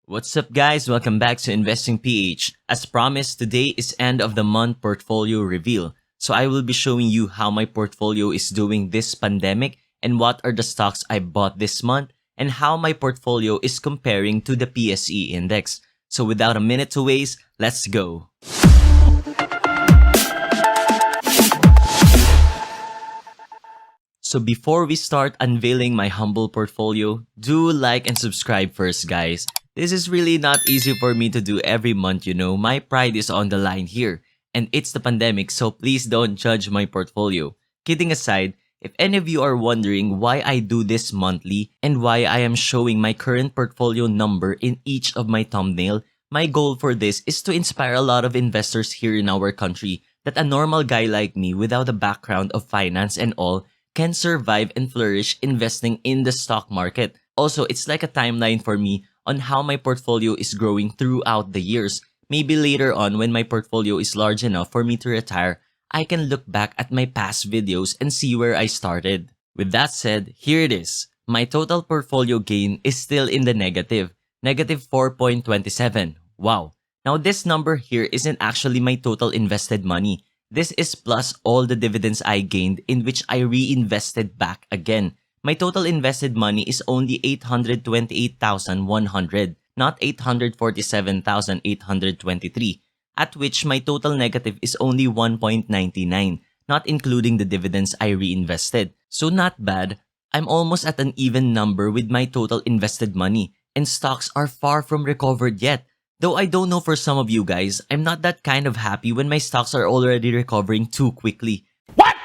What's up guys? Welcome back to Investing PH. As promised, today is end of the month portfolio reveal. So I will be showing you how my portfolio is doing this pandemic and what are the stocks I bought this month and how my portfolio is comparing to the PSE index. So without a minute to waste, let's go. So before we start unveiling my humble portfolio, do like and subscribe first guys. This is really not easy for me to do every month, my pride is on the line here. And it's the pandemic, so please don't judge my portfolio. Kidding aside, if any of you are wondering why I do this monthly and why I am showing my current portfolio number in each of my thumbnail, my goal for this is to inspire a lot of investors here in our country that a normal guy like me without a background of finance and all can survive and flourish investing in the stock market. Also, it's like a timeline for me on how my portfolio is growing throughout the years. Maybe later on when my portfolio is large enough for me to retire, I can look back at my past videos and see where I started. With that said, here it is. My total portfolio gain is still in the negative 4.27. Wow. Now this number here isn't actually my total invested money. This is plus all the dividends I gained in which I reinvested back again. My total invested money is only 828,100, not 847,823, at which my total negative is only 1.99, not including the dividends I reinvested. So not bad. I'm almost at an even number with my total invested money, and stocks are far from recovered yet. Though I don't know for some of you guys, I'm not that kind of happy when my stocks are already recovering too quickly. What?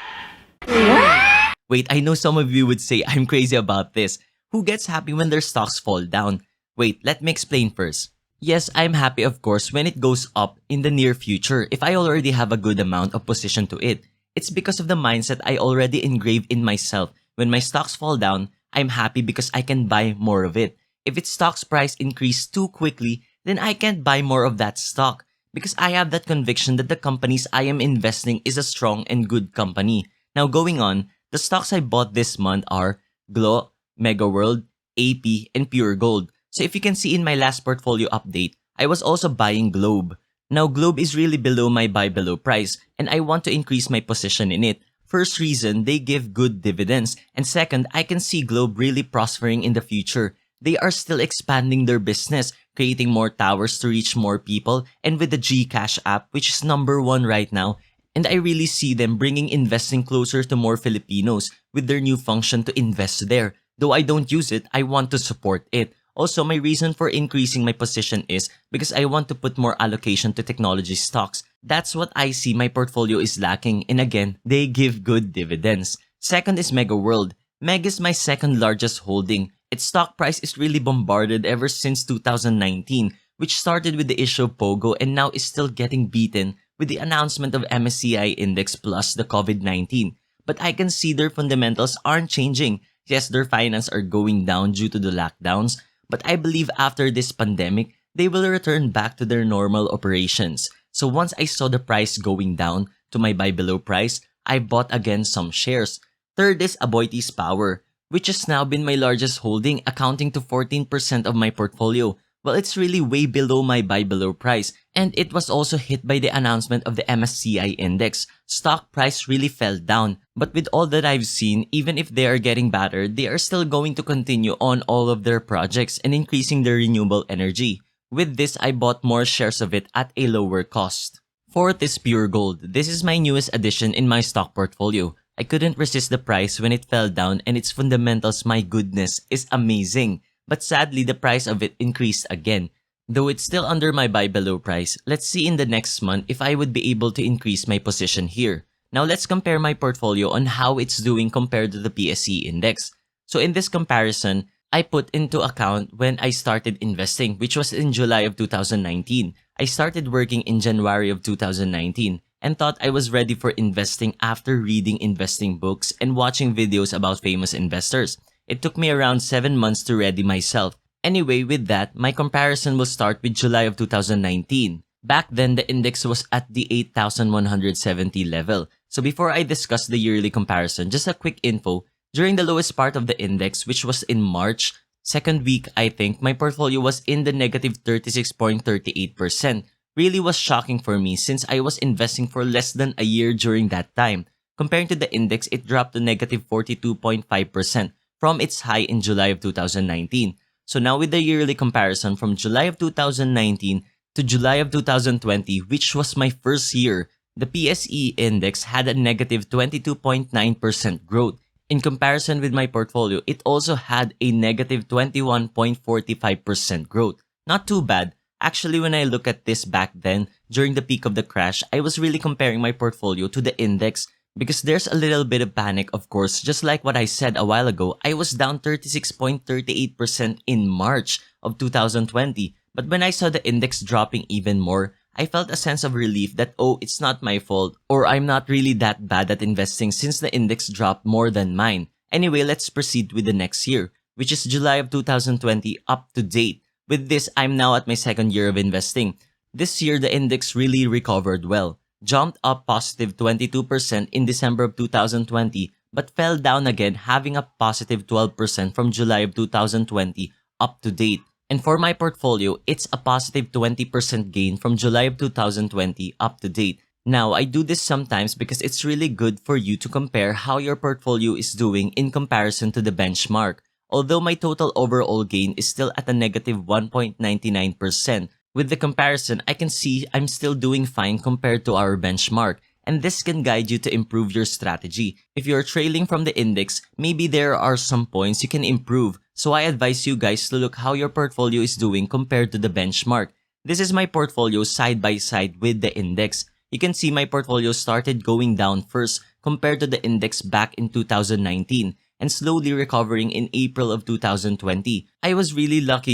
Wait, I know some of you would say I'm crazy about this. Who gets happy when their stocks fall down? Wait, let me explain first. Yes, I'm happy of course when it goes up in the near future if I already have a good amount of position to it. It's because of the mindset I already engraved in myself. When my stocks fall down, I'm happy because I can buy more of it. If its stock's price increase too quickly, then I can't buy more of that stock because I have that conviction that the companies I am investing is a strong and good company. Now going on, the stocks I bought this month are Glo, Megaworld, AP, and Pure Gold. So if you can see in my last portfolio update, I was also buying Globe. Now Globe is really below my buy below price and I want to increase my position in it. First reason, they give good dividends, and second, I can see Globe really prospering in the future. They are still expanding their business, creating more towers to reach more people, and with the GCash app, which is #1 right now, and I really see them bringing investing closer to more Filipinos with their new function to invest there. Though I don't use it, I want to support it. Also, my reason for increasing my position is because I want to put more allocation to technology stocks. That's what I see my portfolio is lacking, and again, they give good dividends. Second is Megaworld. Meg is my second largest holding. Its stock price is really bombarded ever since 2019, which started with the issue of Pogo and now is still getting beaten with the announcement of MSCI Index plus the COVID-19. But I can see their fundamentals aren't changing. Yes, their finance are going down due to the lockdowns, but I believe after this pandemic, they will return back to their normal operations. So once I saw the price going down to my buy below price, I bought again some shares. Third is Aboitiz Power, which has now been my largest holding, accounting to 14% of my portfolio. Well, it's really way below my buy below price, and it was also hit by the announcement of the MSCI Index. Stock price really fell down, but with all that I've seen, even if they are getting battered, they are still going to continue on all of their projects and increasing their renewable energy. With this, I bought more shares of it at a lower cost. Fourth is Pure Gold. This is my newest addition in my stock portfolio. I couldn't resist the price when it fell down, and its fundamentals, my goodness, is amazing. But sadly, the price of it increased again. Though it's still under my buy below price, let's see in the next month if I would be able to increase my position here. Now let's compare my portfolio on how it's doing compared to the PSE index. So in this comparison, I put into account when I started investing, which was in July of 2019. I started working in January of 2019. And thought I was ready for investing after reading investing books and watching videos about famous investors. It took me around 7 months to ready myself. Anyway, with that, my comparison will start with July of 2019. Back then, the index was at the 8,170 level. So before I discuss the yearly comparison, just a quick info. During the lowest part of the index, which was in March Second week, I think, my portfolio was in the negative 36.38%. Really was shocking for me since I was investing for less than a year during that time. Comparing to the index, it dropped to negative 42.5% from its high in July of 2019. So now with the yearly comparison from July of 2019 to July of 2020, which was my first year, the PSE index had a negative 22.9% growth. In comparison with my portfolio, it also had a negative 21.45% growth. Not too bad. Actually, when I look at this back then, during the peak of the crash, I was really comparing my portfolio to the index because there's a little bit of panic, of course. Just like what I said a while ago, I was down 36.38% in March of 2020. But when I saw the index dropping even more, I felt a sense of relief that, oh, it's not my fault or I'm not really that bad at investing since the index dropped more than mine. Anyway, let's proceed with the next year, which is July of 2020 up to date. With this, I'm now at my second year of investing. This year, the index really recovered well, jumped up positive 22% in December of 2020, but fell down again, having a positive 12% from July of 2020 up to date. And for my portfolio, it's a positive 20% gain from July of 2020 up to date. Now, I do this sometimes because it's really good for you to compare how your portfolio is doing in comparison to the benchmark. Although my total overall gain is still at a negative 1.99%, with the comparison, I can see I'm still doing fine compared to our benchmark. And this can guide you to improve your strategy. If you're trailing from the index, maybe there are some points you can improve. So I advise you guys to look how your portfolio is doing compared to the benchmark. This is my portfolio side by side with the index. You can see my portfolio started going down first compared to the index back in 2019 and slowly recovering in April of 2020. I was really lucky,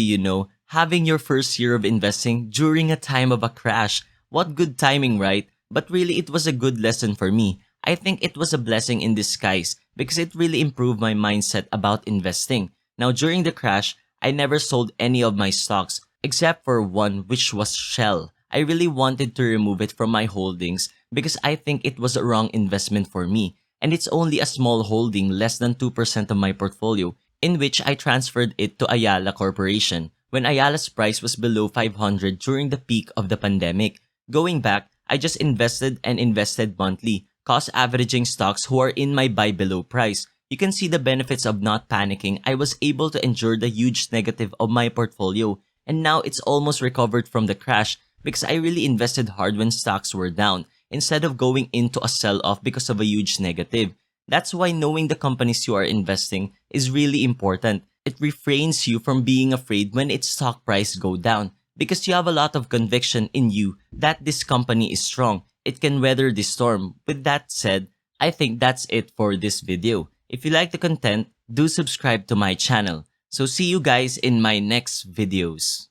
having your first year of investing during a time of a crash. What good timing, right? But really, it was a good lesson for me. I think it was a blessing in disguise because it really improved my mindset about investing. Now, during the crash, I never sold any of my stocks except for one, which was Shell. I really wanted to remove it from my holdings because I think it was a wrong investment for me. And it's only a small holding, less than 2% of my portfolio, in which I transferred it to Ayala Corporation when Ayala's price was below 500 during the peak of the pandemic. Going back, I just invested and invested monthly, cost averaging stocks who are in my buy below price. You can see the benefits of not panicking. I was able to endure the huge negative of my portfolio, and now it's almost recovered from the crash because I really invested hard when stocks were down instead of going into a sell-off because of a huge negative. That's why knowing the companies you are investing is really important. It refrains you from being afraid when its stock price go down because you have a lot of conviction in you that this company is strong. It can weather the storm. With that said, I think that's it for this video. If you like the content, do subscribe to my channel. So see you guys in my next videos.